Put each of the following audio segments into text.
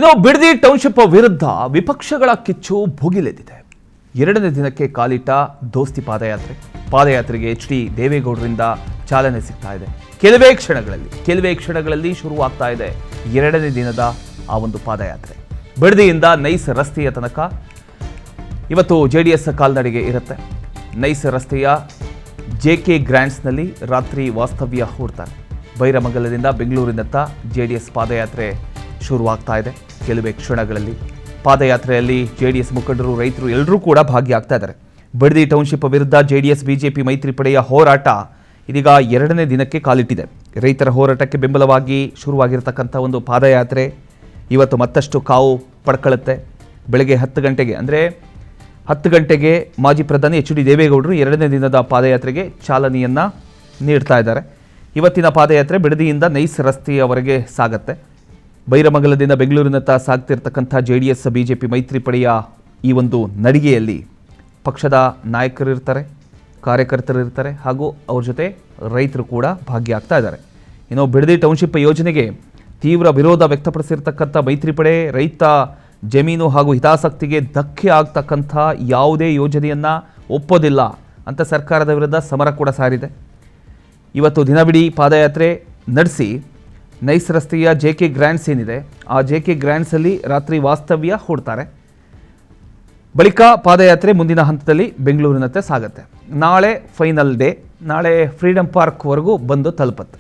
ಇನ್ನು ಬಿಡದಿ ಟೌನ್ಶಿಪ್ ವಿರುದ್ಧ ವಿಪಕ್ಷಗಳ ಕಿಚ್ಚು ಭುಗಿಲೆದ್ದಿದೆ. ಎರಡನೇ ದಿನಕ್ಕೆ ಕಾಲಿಟ್ಟ ದೋಸ್ತಿ ಪಾದಯಾತ್ರೆಗೆ ಎಚ್.ಡಿ. ದೇವೇಗೌಡರಿಂದ ಚಾಲನೆ ಸಿಗ್ತಾ ಇದೆ. ಕೆಲವೇ ಕ್ಷಣಗಳಲ್ಲಿ ಶುರುವಾಗ್ತಾ ಇದೆ ಎರಡನೇ ದಿನದ ಆ ಒಂದು ಪಾದಯಾತ್ರೆ. ಬಿಡದಿಯಿಂದ ನೈಸ್ ರಸ್ತೆಯ ತನಕ ಇವತ್ತು ಜೆಡಿಎಸ್ ಕಾಲ್ನಡಿಗೆ ಇರುತ್ತೆ. ನೈಸ್ ರಸ್ತೆಯ ಜೆ.ಕೆ. ಗ್ರ್ಯಾಂಡ್ಸ್ನಲ್ಲಿ ರಾತ್ರಿ ವಾಸ್ತವ್ಯ ಹೂಡ್ತಾರೆ. ಬೈರಮಂಗಲದಿಂದ ಬೆಂಗಳೂರಿನತ್ತ ಜೆಡಿಎಸ್ ಪಾದಯಾತ್ರೆ ಶುರುವಾಗ್ತಾ ಇದೆ. ಕೆಲವೇ ಕ್ಷಣಗಳಲ್ಲಿ ಪಾದಯಾತ್ರೆಯಲ್ಲಿ ಜೆಡಿಎಸ್ ಮುಖಂಡರು, ರೈತರು ಎಲ್ಲರೂ ಕೂಡ ಭಾಗಿಯಾಗ್ತಾ ಇದ್ದಾರೆ. ಬಿಡದಿ ಟೌನ್ಶಿಪ್ ವಿರುದ್ಧ ಜೆಡಿಎಸ್ ಬಿಜೆಪಿ ಮೈತ್ರಿ ಪಡೆಯ ಹೋರಾಟ ಇದೀಗ ಎರಡನೇ ದಿನಕ್ಕೆ ಕಾಲಿಟ್ಟಿದೆ. ರೈತರ ಹೋರಾಟಕ್ಕೆ ಬೆಂಬಲವಾಗಿ ಶುರುವಾಗಿರತಕ್ಕಂಥ ಒಂದು ಪಾದಯಾತ್ರೆ ಇವತ್ತು ಮತ್ತಷ್ಟು ಕಾವು ಪಡ್ಕೊಳ್ಳುತ್ತೆ. ಬೆಳಗ್ಗೆ 10 ಗಂಟೆಗೆ ಅಂದರೆ 10 ಗಂಟೆಗೆ ಮಾಜಿ ಪ್ರಧಾನಿ ಎಚ್.ಡಿ. ದೇವೇಗೌಡರು ಎರಡನೇ ದಿನದ ಪಾದಯಾತ್ರೆಗೆ ಚಾಲನೆಯನ್ನು ನೀಡ್ತಾ ಇದ್ದಾರೆ. ಇವತ್ತಿನ ಪಾದಯಾತ್ರೆ ಬಿಡದಿಯಿಂದ ನೈಸ್ ರಸ್ತೆಯವರೆಗೆ ಸಾಗುತ್ತೆ. ಬೈರಮಂಗಲದಿಂದ ಬೆಂಗಳೂರಿನತ್ತ ಸಾಗ್ತಿರ್ತಕ್ಕಂಥ ಜೆಡಿಎಸ್ ಬಿಜೆಪಿ ಮೈತ್ರಿ ಪಡೆಯ ಈ ಒಂದು ನಡಿಗೆಯಲ್ಲಿ ಪಕ್ಷದ ನಾಯಕರಿರ್ತಾರೆ, ಕಾರ್ಯಕರ್ತರಿರ್ತಾರೆ ಹಾಗೂ ಅವ್ರ ಜೊತೆ ರೈತರು ಕೂಡ ಭಾಗಿಯಾಗ್ತಾ ಇದ್ದಾರೆ. ಇನ್ನು ಬಿಡದಿ ಟೌನ್ಶಿಪ್ ಯೋಜನೆಗೆ ತೀವ್ರ ವಿರೋಧ ವ್ಯಕ್ತಪಡಿಸಿರ್ತಕ್ಕಂಥ ಮೈತ್ರಿ ಪಡೆ ರೈತ ಜಮೀನು ಹಾಗೂ ಹಿತಾಸಕ್ತಿಗೆ ಧಕ್ಕೆ ಆಗ್ತಕ್ಕಂಥ ಯಾವುದೇ ಯೋಜನೆಯನ್ನು ಒಪ್ಪೋದಿಲ್ಲ ಅಂತ ಸರ್ಕಾರದ ವಿರುದ್ಧ ಸಮರ ಕೂಡ ಸಾರಿದೆ. ಇವತ್ತು ದಿನವಿಡೀ ಪಾದಯಾತ್ರೆ ನಡೆಸಿ ನೈಸ್ ರಸ್ತೆಯ ಜೆ.ಕೆ. ಗ್ರ್ಯಾಂಡ್ಸ್ ಏನಿದೆ ಆ ಜೆ.ಕೆ. ಗ್ರ್ಯಾಂಡ್ಸಲ್ಲಿ ರಾತ್ರಿ ವಾಸ್ತವ್ಯ ಹೂಡ್ತಾರೆ. ಬಳಿಕ ಪಾದಯಾತ್ರೆ ಮುಂದಿನ ಹಂತದಲ್ಲಿ ಬೆಂಗಳೂರಿನತ್ತೆ ಸಾಗುತ್ತೆ. ನಾಳೆ ಫೈನಲ್ ಡೇ, ನಾಳೆ ಫ್ರೀಡಮ್ ಪಾರ್ಕ್ವರೆಗೂ ಬಂದು ತಲುಪುತ್ತೆ.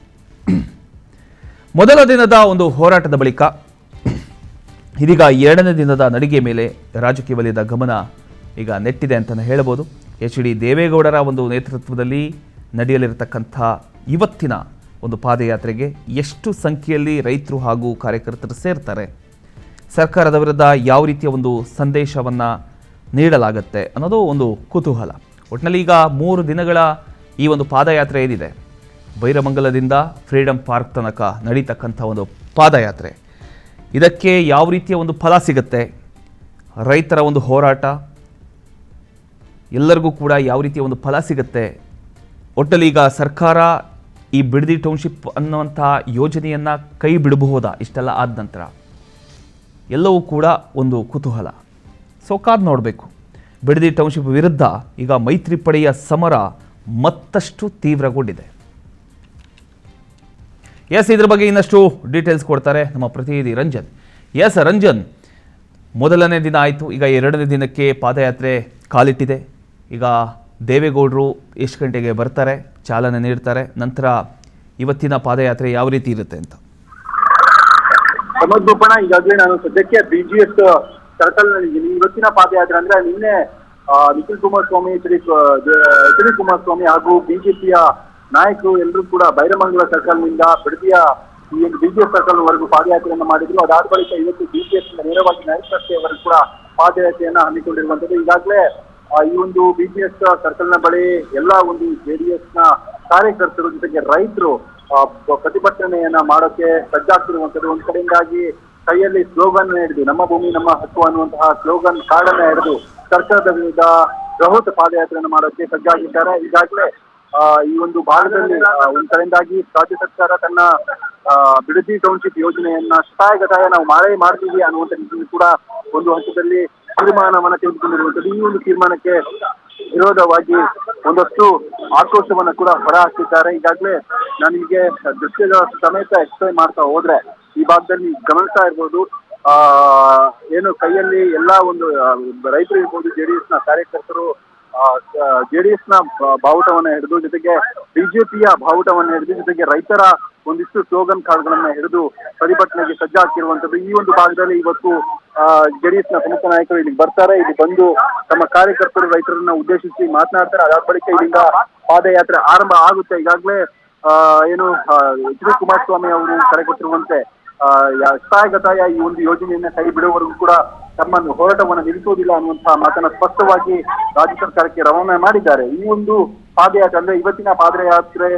ಮೊದಲ ದಿನದ ಒಂದು ಹೋರಾಟದ ಬಳಿಕ ಇದೀಗ ಎರಡನೇ ದಿನದ ನಡಿಗೆ ಮೇಲೆ ರಾಜಕೀಯ ವಲಯದ ಗಮನ ಈಗ ನೆಟ್ಟಿದೆ ಅಂತಲೇ ಹೇಳಬಹುದು. ಎಚ್.ಡಿ. ದೇವೇಗೌಡರ ಒಂದು ನೇತೃತ್ವದಲ್ಲಿ ನಡೆಯಲಿರತಕ್ಕಂಥ ಇವತ್ತಿನ ಒಂದು ಪಾದಯಾತ್ರೆಗೆ ಎಷ್ಟು ಸಂಖ್ಯೆಯಲ್ಲಿ ರೈತರು ಹಾಗೂ ಕಾರ್ಯಕರ್ತರು ಸೇರ್ತಾರೆ, ಸರ್ಕಾರದ ವಿರುದ್ಧ ಯಾವ ರೀತಿಯ ಒಂದು ಸಂದೇಶವನ್ನು ನೀಡಲಾಗುತ್ತೆ ಅನ್ನೋದು ಒಂದು ಕುತೂಹಲ. ಒಟ್ಟಿನಲ್ಲಿ ಈಗ 3 ದಿನಗಳ ಈ ಒಂದು ಪಾದಯಾತ್ರೆ ಏನಿದೆ, ಬೈರಮಂಗಲದಿಂದ ಫ್ರೀಡಮ್ ಪಾರ್ಕ್ ತನಕ ನಡೀತಕ್ಕಂಥ ಒಂದು ಪಾದಯಾತ್ರೆ, ಇದಕ್ಕೆ ಯಾವ ರೀತಿಯ ಒಂದು ಫಲ ಸಿಗುತ್ತೆ, ರೈತರ ಒಂದು ಹೋರಾಟ ಎಲ್ಲರಿಗೂ ಕೂಡ ಯಾವ ರೀತಿಯ ಒಂದು ಫಲ ಸಿಗುತ್ತೆ, ಒಟ್ಟಲ್ಲಿ ಈಗ ಸರ್ಕಾರ ಈ ಬಿಡದಿ ಟೌನ್ಶಿಪ್ ಅನ್ನುವಂಥ ಯೋಜನೆಯನ್ನು ಕೈ ಬಿಡಬಹುದಾ ಇಷ್ಟೆಲ್ಲ ಆದ ನಂತರ, ಎಲ್ಲವೂ ಕೂಡ ಒಂದು ಕುತೂಹಲ. ಕಾದು ನೋಡಬೇಕು. ಬಿಡದಿ ಟೌನ್ಶಿಪ್ ವಿರುದ್ಧ ಈಗ ಮೈತ್ರಿ ಪಡೆಯ ಸಮರ ಮತ್ತಷ್ಟು ತೀವ್ರಗೊಂಡಿದೆ. ಇದ್ರ ಬಗ್ಗೆ ಇನ್ನಷ್ಟು ಡೀಟೇಲ್ಸ್ ಕೊಡ್ತಾರೆ ನಮ್ಮ ಪ್ರತಿನಿಧಿ ರಂಜನ್. ರಂಜನ್, ಮೊದಲನೇ ದಿನ ಆಯಿತು, ಈಗ ಎರಡನೇ ದಿನಕ್ಕೆ ಪಾದಯಾತ್ರೆ ಕಾಲಿಟ್ಟಿದೆ. ಈಗ ದೇವೇಗೌಡರು ಎಷ್ಟು ಗಂಟೆಗೆ ಬರ್ತಾರೆ, ಚಾಲನೆ ನೀಡ್ತಾರೆ, ನಂತರ ಇವತ್ತಿನ ಪಾದಯಾತ್ರೆ ಯಾವ ರೀತಿ ಇರುತ್ತೆ ಅಂತ? ಸಮರ್ಪಣ, ಈಗಾಗಲೇ ನಾನು ಸದ್ಯಕ್ಕೆ ಬಿಜಿಎಸ್ ಸರ್ಕಲ್ ನಲ್ಲಿ ಇದ್ದೀನಿ. ಇವತ್ತಿನ ಪಾದಯಾತ್ರೆ ಅಂದ್ರೆ ನಿನ್ನೆ ನಿಖಿಲ್ ಕುಮಾರಸ್ವಾಮಿ, ಎಚ್ ಡಿ ಕುಮಾರಸ್ವಾಮಿ ಹಾಗೂ ಬಿಜೆಪಿಯ ನಾಯಕರು ಎಲ್ಲರೂ ಕೂಡ ಬೈರಮಂಗಲ ಸರ್ಕಲ್ ನಿಂದ ಬಿಡದಿಯ ಈ ಒಂದು ಬಿಜಿಎಸ್ ಸರ್ಕಲ್ ವರೆಗೂ ಪಾದಯಾತ್ರೆಯನ್ನು ಮಾಡಿದ್ರು. ಅದಾದ ಬಳಿಕ ಇವತ್ತು ಬಿಜಿಎಸ್ ನೇರವಾಗಿ ನೈಸ್ ರಸ್ತೆಯವರೆಗೂ ಕೂಡ ಪಾದಯಾತ್ರೆಯನ್ನ ಹಮ್ಮಿಕೊಂಡಿರುವಂತದ್ದು. ಈಗಾಗಲೇ ಈ ಒಂದು ಬಿಜಿಎಸ್ ಸರ್ಕಲ್ ನ ಬಳಿ ಎಲ್ಲ ಒಂದು ಜೆಡಿಎಸ್ ನ ಕಾರ್ಯಕರ್ತರು ಜೊತೆಗೆ ರೈತರು ಪ್ರತಿಭಟನೆಯನ್ನ ಮಾಡೋಕೆ ಸಜ್ಜಾಗ್ತಿರುವಂತದ್ದು. ಒಂದ್ ಕಡೆಯಿಂದಾಗಿ ಕೈಯಲ್ಲಿ ಸ್ಲೋಗನ್ ಹಿಡಿದು ನಮ್ಮ ಭೂಮಿ ನಮ್ಮ ಹಕ್ಕು ಅನ್ನುವಂತಹ ಸ್ಲೋಗನ್ ಕಾರ್ಡನ್ನ ಹಿಡಿದು ಸರ್ಕಾರದ ವಿರುದ್ಧ ಬೃಹತ್ ಪಾದಯಾತ್ರೆಯನ್ನು ಮಾಡೋಕೆ ಸಜ್ಜಾಗಿದ್ದಾರೆ. ಈಗಾಗಲೇ ಈ ಒಂದು ಭಾಗದಲ್ಲಿ ಒಂದ್ ಕಡೆಯಿಂದಾಗಿ ರಾಜ್ಯ ಸರ್ಕಾರ ತನ್ನ ಬಿಡದಿ ಟೌನ್ಶಿಪ್ ಯೋಜನೆಯನ್ನ ಶತಾಯಗತಾಯ ನಾವು ಮಾಡ್ತೀವಿ ಅನ್ನುವಂಥ ನಿಟ್ಟಿನಲ್ಲಿ ಕೂಡ ಒಂದು ಹಂತದಲ್ಲಿ ತೀರ್ಮಾನವನ್ನ ತೆಗೆದುಕೊಂಡಿರುವಂತದ್ದು. ಈ ಒಂದು ತೀರ್ಮಾನಕ್ಕೆ ವಿರೋಧವಾಗಿ ಒಂದಷ್ಟು ಆಕ್ರೋಶವನ್ನ ಕೂಡ ಹೊರಹಾಕಿದ್ದಾರೆ. ಈಗಾಗಲೇ ನಾನು ನಿಮಗೆ ದೃಶ್ಯದ ಸಮೇತ ಎಕ್ಸ್ಪ್ಲೈನ್ ಮಾಡ್ತಾ ಹೋದ್ರೆ ಈ ಭಾಗದಲ್ಲಿ ಗಮನಿಸ್ತಾ ಇರ್ಬೋದು, ಏನು ಕೈಯಲ್ಲಿ ಎಲ್ಲಾ ಒಂದು ರೈತರು ಇರ್ಬೋದು, ಜೆಡಿಎಸ್ ನ ಕಾರ್ಯಕರ್ತರು ಜೆಡಿಎಸ್ ನ ಬಾವುಟವನ್ನ ಹಿಡಿದು, ಜೊತೆಗೆ ಬಿಜೆಪಿಯ ಬಾವುಟವನ್ನ ಹಿಡಿದು, ಜೊತೆಗೆ ರೈತರ ಒಂದಿಷ್ಟು ಸ್ಲೋಗನ್ ಕಾರ್ಡ್ಗಳನ್ನ ಹಿಡಿದು ಪ್ರತಿಭಟನೆಗೆ ಸಜ್ಜಾಗಿರುವಂತದ್ದು. ಈ ಒಂದು ಭಾಗದಲ್ಲಿ ಇವತ್ತು ಜೆಡಿಎಸ್ ನ ಪ್ರಮುಖ ನಾಯಕರು ಇಲ್ಲಿಗೆ ಬರ್ತಾರೆ. ಇಲ್ಲಿ ಬಂದು ತಮ್ಮ ಕಾರ್ಯಕರ್ತರು ರೈತರನ್ನ ಉದ್ದೇಶಿಸಿ ಮಾತನಾಡ್ತಾರೆ. ಅದಾದ ಬಳಿಕ ಇಲ್ಲಿಂದ ಪಾದಯಾತ್ರೆ ಆರಂಭ ಆಗುತ್ತೆ. ಈಗಾಗಲೇ ಏನು ಎಚ್ ಡಿ ಕುಮಾರಸ್ವಾಮಿ ಅವರು ಕರೆ ಕೊಟ್ಟಿರುವಂತೆ ಶತಾಯಗತಾಯ ಈ ಒಂದು ಯೋಜನೆಯನ್ನ ಕೈ ಬಿಡುವವರೆಗೂ ಕೂಡ ತಮ್ಮ ಹೋರಾಟವನ್ನು ನಿಲ್ಲಿಸುವುದಿಲ್ಲ ಅನ್ನುವಂತಹ ಮಾತನ್ನ ಸ್ಪಷ್ಟವಾಗಿ ರಾಜ್ಯ ಸರ್ಕಾರಕ್ಕೆ ರವಾನೆ ಮಾಡಿದ್ದಾರೆ. ಈ ಒಂದು ಪಾದಯಾತ್ರೆ ಅಂದ್ರೆ ಇವತ್ತಿನ ಪಾದಯಾತ್ರೆ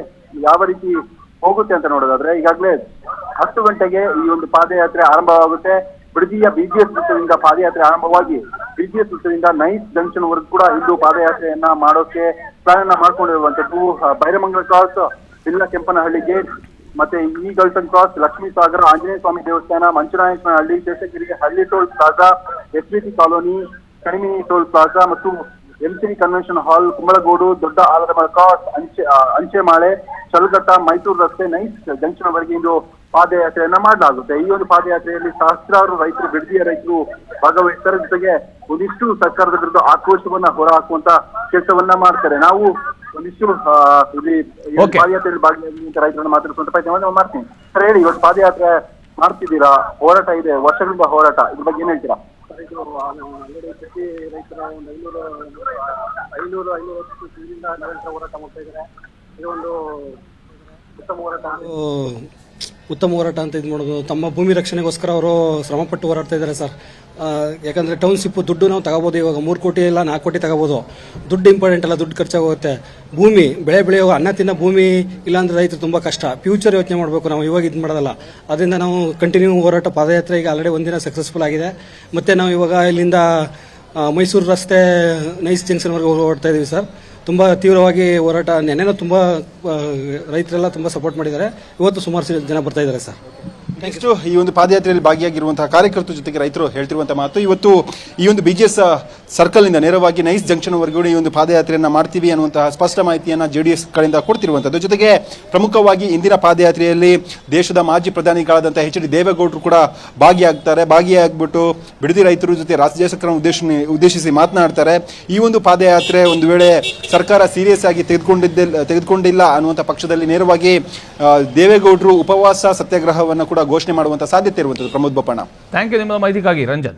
ಯಾವ ರೀತಿ ಹೋಗುತ್ತೆ ಅಂತ ನೋಡೋದಾದ್ರೆ, ಈಗಾಗಲೇ 10 ಗಂಟೆಗೆ ಈ ಒಂದು ಪಾದಯಾತ್ರೆ ಆರಂಭವಾಗುತ್ತೆ. ಬಿಡದಿಯ ಬಿಜಿಎಸ್ ವೃತ್ತದಿಂದ ಪಾದಯಾತ್ರೆ ಆರಂಭವಾಗಿ ಬಿಜಿಎಸ್ ವೃತ್ತದಿಂದ ನೈಸ್ ಜಂಕ್ಷನ್ ವರೆಗೂ ಕೂಡ ಇಂದು ಪಾದಯಾತ್ರೆಯನ್ನ ಮಾಡೋಕೆ ಪ್ಲಾನ್ ಅನ್ನ ಮಾಡ್ಕೊಂಡಿರುವಂತದ್ದು. ಬೈರಮಂಗಲ ಕ್ರಾಸ್, ಬಿಲ್ಲ ಕೆಂಪನಹಳ್ಳಿ ಗೇಟ್, ಮತ್ತೆ ಈಗಲ್ಟನ್ ಕ್ರಾಸ್, ಲಕ್ಷ್ಮೀ ಸಾಗರ, ಆಂಜನೇಯ ಸ್ವಾಮಿ ದೇವಸ್ಥಾನ, Manchanayakanahalli, Sheshagiri, Halli toll plaza, SBT colony, Kanimini toll plaza ಮತ್ತು ಎಂಸಿನಿ ಕನ್ವೆನ್ಷನ್ ಹಾಲ್, ಕುಂಬಳಗೋಡು, ದೊಡ್ಡ ಆಲದಮರ ಕ್ರಾಸ್, ಅಂಚೆಮಾಳೆ, ಚಲಘಟ್ಟ, ಮೈಸೂರು ರಸ್ತೆ, ನೈಸ್ ಜಂಕ್ಷನ್ ವರೆಗೆ ಇಂದು ಪಾದಯಾತ್ರೆಯನ್ನ ಮಾಡಲಾಗುತ್ತೆ. ಈ ಒಂದು ಪಾದಯಾತ್ರೆಯಲ್ಲಿ ಸಹಸ್ರಾರು ರೈತರು, ಬಿಡದಿಯ ರೈತರು ಭಾಗವಹಿಸ್ತಾರೆ. ಜೊತೆಗೆ ಒಂದಿಷ್ಟು ಸರ್ಕಾರದ ವಿರುದ್ಧ ಆಕ್ರೋಶವನ್ನ ಹೊರಹಾಕುವಂತ ಕೆಲಸವನ್ನ ಮಾಡ್ತಾರೆ. ನಾವು ಒಂದಿಷ್ಟು ಇಲ್ಲಿ ಪಾದಯಾತ್ರೆಯಲ್ಲಿ ಭಾಗಿಯಾಗಿರುವಂತ ರೈತರನ್ನ ಮಾತಾಡಿಸುವಂತ ಪ್ರಯತ್ನ ಮಾಡ್ತೀನಿ. ಸರ್ ಹೇಳಿ, ಇವತ್ತು ಪಾದಯಾತ್ರೆ ಮಾಡ್ತಿದ್ದೀರಾ, ಹೋರಾಟ ಇದೆ, ವರ್ಷಗಳಿಂದ ಹೋರಾಟ, ಇದ್ರ ಬಗ್ಗೆ ಏನ್ ಹೇಳ್ತೀರಾ? ಪ್ರತಿ ರೈತರ ಒಂದು 550 ದಿನದಿಂದ ನಿರಂತರ ಹೋರಾಟ ಮಾಡ್ತಾ ಇದ್ದಾರೆ. ಇದೊಂದು ಉತ್ತಮ ಹೋರಾಟ ಅಂತ ಇದು ಮಾಡೋದು. ತಮ್ಮ ಭೂಮಿ ರಕ್ಷಣೆಗೋಸ್ಕರ ಅವರು ಶ್ರಮಪಟ್ಟು ಹೋರಾಡ್ತಾ ಇದ್ದಾರೆ ಸರ್. ಯಾಕಂದರೆ ಟೌನ್ಶಿಪ್ ದುಡ್ಡು ನಾವು ತಗೋಬೋದು, ಇವಾಗ 3 ಕೋಟಿ ಇಲ್ಲ 4 ಕೋಟಿ ತಗೋಬೋದು. ದುಡ್ಡು ಇಂಪಾರ್ಟೆಂಟ್ ಅಲ್ಲ, ದುಡ್ಡು ಖರ್ಚಾಗೋಗುತ್ತೆ. ಭೂಮಿ ಬೆಳೆಯೋ ಅನ್ನ ತಿನ್ನೋ ಭೂಮಿ ಇಲ್ಲಾಂದ್ರೆ ರೈತರು ತುಂಬ ಕಷ್ಟ. ಫ್ಯೂಚರ್ ಯೋಚನೆ ಮಾಡಬೇಕು, ನಾವು ಇವಾಗ ಇದು ಮಾಡೋದಲ್ಲ. ಅದರಿಂದ ನಾವು ಕಂಟಿನ್ಯೂ ಹೋರಾಟ ಪಾದಯಾತ್ರೆ ಈಗ ಆಲ್ರೆಡಿ ಒಂದಿನ ಸಕ್ಸಸ್ಫುಲ್ ಆಗಿದೆ. ಮತ್ತು ನಾವು ಇವಾಗ ಇಲ್ಲಿಂದ ಮೈಸೂರು ರಸ್ತೆ ನೈಸ್ ಜಂಕ್ಷನ್ವರೆಗೆ ಓಡ್ತಾ ಇದ್ದೀವಿ ಸರ್. ತುಂಬ ತೀವ್ರವಾಗಿ ಹೋರಾಟ. ನೆನ್ನೆನೂ ತುಂಬ ರೈತರೆಲ್ಲ ತುಂಬ ಸಪೋರ್ಟ್ ಮಾಡಿದ್ದಾರೆ. ಇವತ್ತು ಸುಮಾರು ಜನ ಬರ್ತಾ ಇದ್ದಾರೆ ಸರ್. ನೆಕ್ಸ್ಟ್ ಈ ಒಂದು ಪಾದಯಾತ್ರೆಯಲ್ಲಿ ಭಾಗಿಯಾಗಿರುವಂತಹ ಕಾರ್ಯಕರ್ತರ ಜೊತೆಗೆ ರೈತರು ಹೇಳ್ತಿರುವಂತಹ ಮಾತು, ಇವತ್ತು ಈ ಒಂದು BGS ಸರ್ಕಲ್ ಇಂದ ನೇರವಾಗಿ ನೈಸ್ ಜಂಕ್ಷನ್ ವರೆಗೂ ಈ ಒಂದು ಪಾದಯಾತ್ರೆಯನ್ನ ಮಾಡ್ತೀವಿ ಅನ್ನುವಂತಹ ಸ್ಪಷ್ಟ ಮಾಹಿತಿಯನ್ನ JDS ಕಡೆಯಿಂದ ಕೊಡ್ತಿರುವಂತದ್ದು. ಜೊತೆಗೆ ಪ್ರಮುಖವಾಗಿ ಇಂದಿನ ಪಾದಯಾತ್ರೆಯಲ್ಲಿ ದೇಶದ ಮಾಜಿ ಪ್ರಧಾನಿಗಳಾದಂತಹ HD ದೇವೇಗೌಡರು ಕೂಡ ಭಾಗಿಯಾಗ್ಬಿಟ್ಟು ಬಿಡದಿ ರೈತರ ಜೊತೆ ರಾಷ್ಟ್ರೀಯ ಸರ್ಕಾರ ಉದ್ದೇಶಿಸಿ ಮಾತನಾಡ್ತಾರೆ. ಈ ಒಂದು ಪಾದಯಾತ್ರೆ ಒಂದು ವೇಳೆ ಸರ್ಕಾರ ಸೀರಿಯಸ್ ಆಗಿ ತೆಗೆದುಕೊಂಡಿಲ್ಲ ಅನ್ನುವಂಥ ಪಕ್ಷದಲ್ಲಿ ನೇರವಾಗಿ ದೇವೇಗೌಡರು ಉಪವಾಸ ಸತ್ಯಾಗ್ರಹವನ್ನು ಕೂಡ ಘೋಷಣೆ ಮಾಡುವಂತ ಸಾಧ್ಯತೆ ಇರುವಂತದ್ದು. ಪ್ರಮೋದ್ ಬಪ್ಪಣ್ಣ, ಥ್ಯಾಂಕ್ ಯು ನಿಮ್ಮದ ಮಾಹಿತಿಗಾಗಿ ರಂಜನ್.